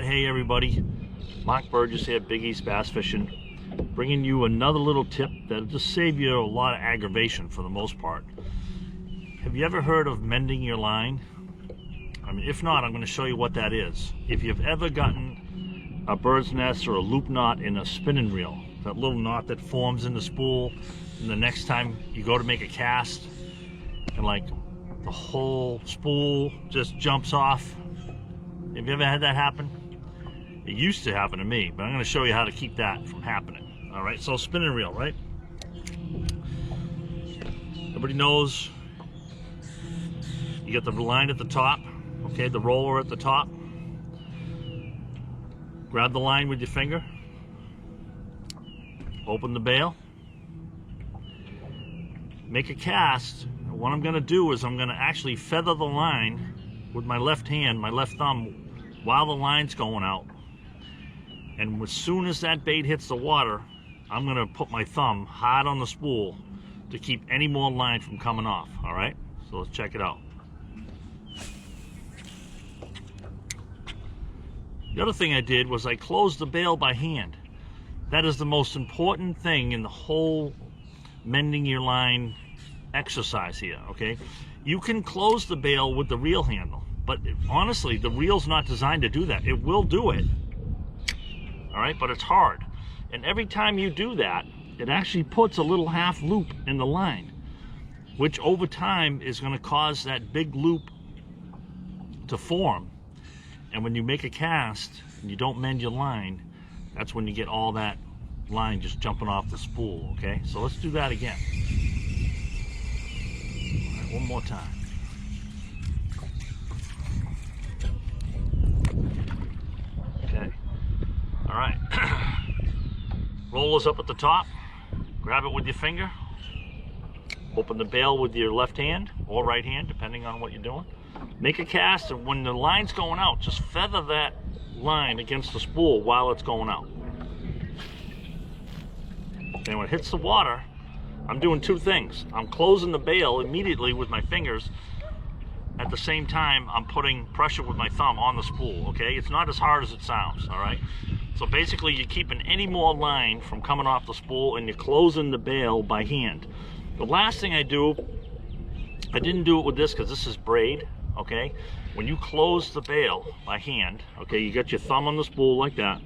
Alright, hey everybody, Mark Burgess here, Big East Bass Fishing, bringing you another little tip that'll just save you a lot of aggravation for the most part. Have you ever heard of mending your line? I mean, if not, I'm going to show you what that is. If you've ever gotten a bird's nest or a loop knot in a spinning reel, that little knot that forms in the spool, and the next time you go to make a cast, and like the whole spool just jumps off. Have you ever had that happen? It used to happen to me, but I'm going to show you how to keep that from happening. All right, so spinning reel, right? Everybody knows you get the line at the top, okay, the roller at the top. Grab the line with your finger, open the bail, make a cast. What I'm going to do is I'm going to actually feather the line with my left hand, my left thumb, while the line's going out. And as soon as that bait hits the water, I'm going to put my thumb hard on the spool to keep any more line from coming off. All right, so let's check it out. The other thing I did was I closed the bail by hand. That is the most important thing in the whole mending your line exercise here, okay? You can close the bail with the reel handle, but honestly, the reel's not designed to do that. It will do it, all right, but it's hard. And every time you do that, it actually puts a little half loop in the line, which over time is going to cause that big loop to form. And when you make a cast and you don't mend your line, that's when you get all that line just jumping off the spool, okay? So let's do that again. All right, one more time. Okay. All right. Rollers up at the top. Grab it with your finger. Open the bail with your left hand or right hand, depending on what you're doing. Make a cast, and when the line's going out, just feather that line against the spool while it's going out. And when it hits the water, I'm doing two things. I'm closing the bail immediately with my fingers. At the same time, I'm putting pressure with my thumb on the spool, okay? It's not as hard as it sounds, all right? So basically, you're keeping any more line from coming off the spool, and you're closing the bail by hand. The last thing I do, I didn't do it with this because this is braid, okay? When you close the bail by hand, okay, you got your thumb on the spool like that,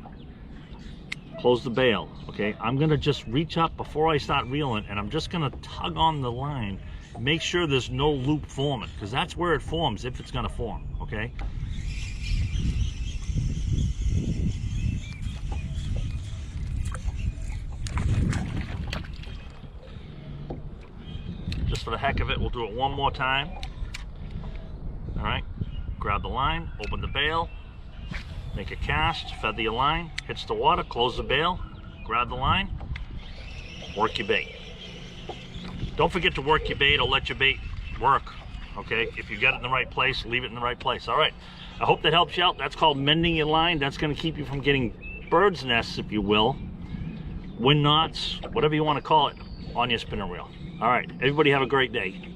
close the bail, okay? I'm gonna just reach up before I start reeling, and I'm just gonna tug on the line, make sure there's no loop forming, because that's where it forms, if it's gonna form, okay? Just for the heck of it, we'll do it one more time. All right, grab the line, open the bail, make a cast, feather your line, hits the water, close the bail, grab the line, work your bait. Don't forget to work your bait or let your bait work, okay? If you got it in the right place, leave it in the right place. All right, I hope that helps you out. That's called mending your line. That's gonna keep you from getting bird's nests, if you will, wind knots, whatever you wanna call it, on your spinner reel. All right, everybody have a great day.